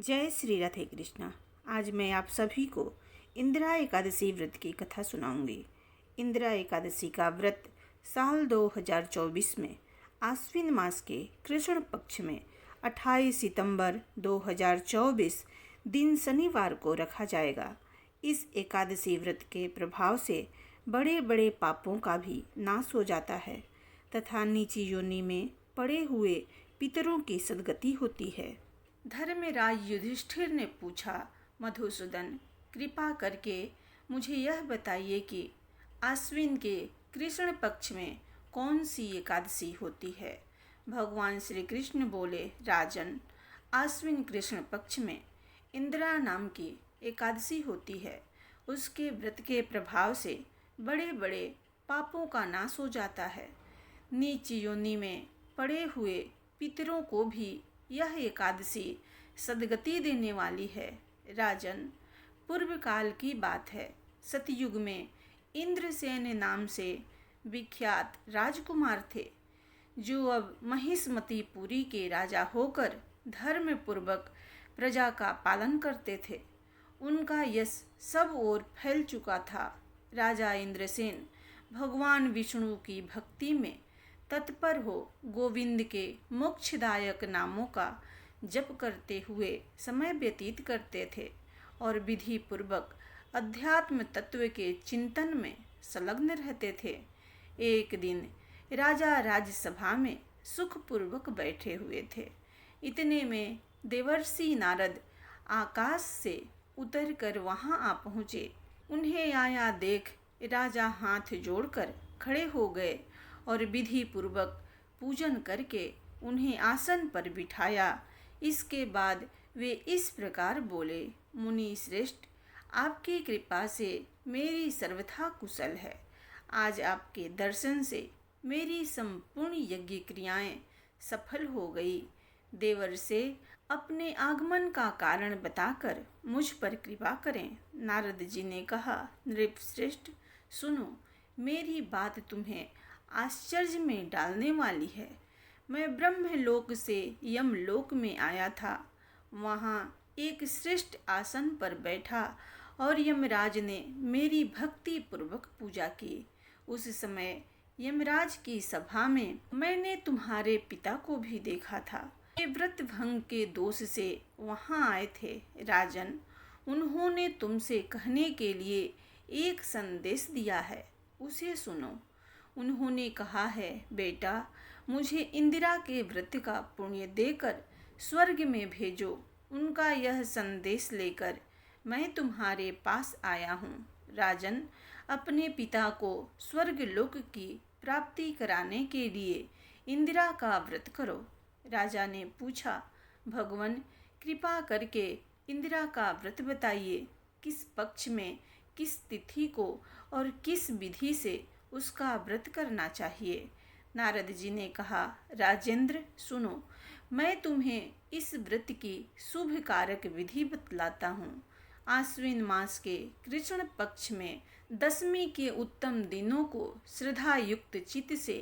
जय श्री राधे कृष्णा। आज मैं आप सभी को इंदिरा एकादशी व्रत की कथा सुनाऊंगी। इंदिरा एकादशी का व्रत साल 2024 में आश्विन मास के कृष्ण पक्ष में 28 सितंबर 2024 दिन शनिवार को रखा जाएगा। इस एकादशी व्रत के प्रभाव से बड़े बड़े पापों का भी नाश हो जाता है तथा नीची योनि में पड़े हुए पितरों की सद्गति होती है। धर्मराज युधिष्ठिर ने पूछा, मधुसूदन, कृपा करके मुझे यह बताइए कि आश्विन के कृष्ण पक्ष में कौन सी एकादशी होती है। भगवान श्री कृष्ण बोले, राजन, आश्विन कृष्ण पक्ष में इंदिरा नाम की एकादशी होती है। उसके व्रत के प्रभाव से बड़े बड़े पापों का नाश हो जाता है। नीच योनि में पड़े हुए पितरों को भी यह एकादशी सद्गति देने वाली है। राजन, पूर्व काल की बात है। सतयुग में इंद्रसेन नाम से विख्यात राजकुमार थे, जो अब महिष्मतीपुरी के राजा होकर धर्म पूर्वक प्रजा का पालन करते थे। उनका यश सब ओर फैल चुका था। राजा इंद्रसेन भगवान विष्णु की भक्ति में तत्पर हो गोविंद के मोक्षदायक नामों का जप करते हुए समय व्यतीत करते थे और विधि पूर्वक अध्यात्म तत्व के चिंतन में संलग्न रहते थे। एक दिन राजा राज्यसभा में सुखपूर्वक बैठे हुए थे। इतने में देवर्षि नारद आकाश से उतरकर वहां आ पहुँचे। उन्हें आया देख राजा हाथ जोड़कर खड़े हो गए और विधि पूर्वक पूजन करके उन्हें आसन पर बिठाया। इसके बाद वे इस प्रकार बोले, मुनि श्रेष्ठ, आपकी कृपा से मेरी सर्वथा कुशल है। आज आपके दर्शन से मेरी संपूर्ण यज्ञ क्रियाएं सफल हो गई। देवर से अपने आगमन का कारण बताकर मुझ पर कृपा करें। नारद जी ने कहा, नृपश्रेष्ठ, सुनो, मेरी बात तुम्हें आश्चर्य में डालने वाली है। मैं ब्रह्मलोक से यमलोक में आया था। वहाँ एक श्रेष्ठ आसन पर बैठा और यमराज ने मेरी भक्ति पूर्वक पूजा की। उस समय यमराज की सभा में मैंने तुम्हारे पिता को भी देखा था। वे व्रत भंग के दोष से वहाँ आए थे। राजन, उन्होंने तुमसे कहने के लिए एक संदेश दिया है, उसे सुनो। उन्होंने कहा है, बेटा, मुझे इंदिरा के व्रत का पुण्य देकर स्वर्ग में भेजो। उनका यह संदेश लेकर मैं तुम्हारे पास आया हूँ। राजन, अपने पिता को स्वर्ग लोक की प्राप्ति कराने के लिए इंदिरा का व्रत करो। राजा ने पूछा, भगवान, कृपा करके इंदिरा का व्रत बताइए। किस पक्ष में, किस तिथि को और किस विधि से उसका व्रत करना चाहिए। नारद जी ने कहा, राजेंद्र, सुनो, मैं तुम्हें इस व्रत की शुभ कारक विधि बतलाता हूँ। आश्विन मास के कृष्ण पक्ष में दशमी के उत्तम दिनों को श्रद्धा युक्त चित्त से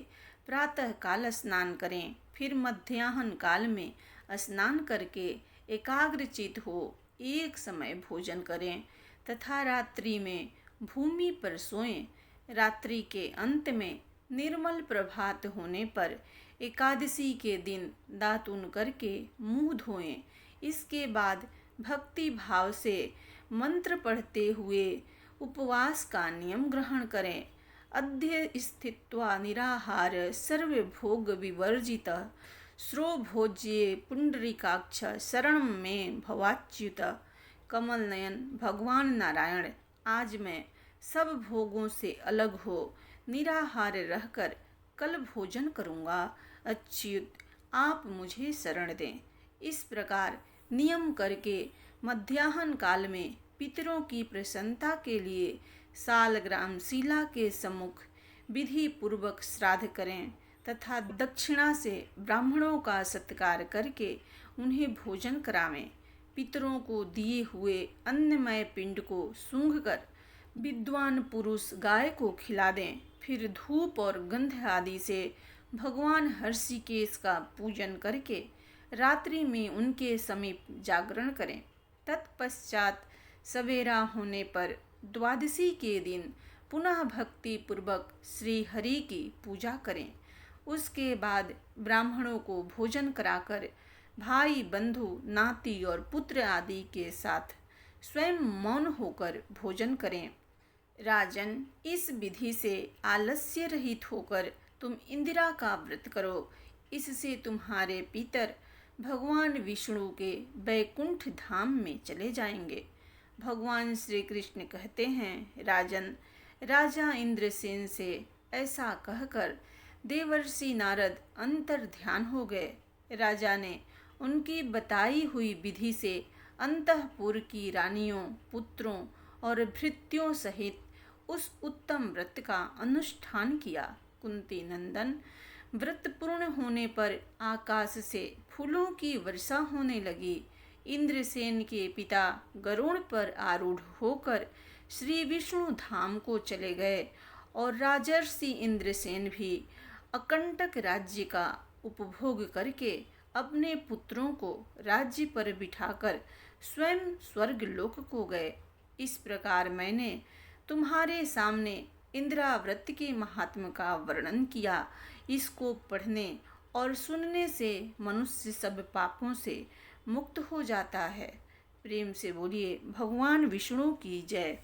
प्रातः काल स्नान करें। फिर मध्याह्न काल में स्नान करके एकाग्रचित हो एक समय भोजन करें तथा रात्रि में भूमि पर सोएं। रात्रि के अंत में निर्मल प्रभात होने पर एकादशी के दिन दातून करके मुंह धोएं। इसके बाद भक्ति भाव से मंत्र पढ़ते हुए उपवास का नियम ग्रहण करें। अद्य स्थित्वा निराहार सर्वभोग विवर्जित श्रो भोज्ये पुंडरीकाक्ष शरण में भवाच्युत। कमल नयन भगवान नारायण, आज मैं सब भोगों से अलग हो निराहार रहकर कल भोजन करूँगा। अच्युत, आप मुझे शरण दें। इस प्रकार नियम करके मध्याह्न काल में पितरों की प्रसन्नता के लिए सालग्राम शिला के सम्मुख विधि पूर्वक श्राद्ध करें तथा दक्षिणा से ब्राह्मणों का सत्कार करके उन्हें भोजन करावें। पितरों को दिए हुए अन्नमय पिंड को सूंघकर विद्वान पुरुष गाय को खिला दें। फिर धूप और गंध आदि से भगवान हर्षिकेश का पूजन करके रात्रि में उनके समीप जागरण करें। तत्पश्चात सवेरा होने पर द्वादशी के दिन पुनः भक्ति पूर्वक श्री हरि की पूजा करें। उसके बाद ब्राह्मणों को भोजन कराकर भाई बंधु नाती और पुत्र आदि के साथ स्वयं मौन होकर भोजन करें। राजन, इस विधि से आलस्य रहित होकर तुम इंदिरा का व्रत करो। इससे तुम्हारे पितर भगवान विष्णु के वैकुंठ धाम में चले जाएंगे। भगवान श्री कृष्ण कहते हैं, राजन, राजा इंद्रसेन से ऐसा कहकर देवर्षि नारद अंतर ध्यान हो गए। राजा ने उनकी बताई हुई विधि से अंतःपुर की रानियों, पुत्रों और भृत्यों सहित उस उत्तम व्रत का अनुष्ठान किया। कुंती नंदन, व्रत पूर्ण होने पर आकाश से फूलों की वर्षा होने लगी। इंद्रसेन के पिता गरुड़ पर आरूढ़ होकर श्री विष्णु धाम को चले गए और राजर्षि इंद्रसेन भी अकंटक राज्य का उपभोग करके अपने पुत्रों को राज्य पर बिठाकर स्वयं स्वर्ग लोक को गए। इस प्रकार मैंने तुम्हारे सामने इंदिरा व्रत के महात्म्य का वर्णन किया। इसको पढ़ने और सुनने से मनुष्य सब पापों से मुक्त हो जाता है। प्रेम से बोलिए भगवान विष्णु की जय।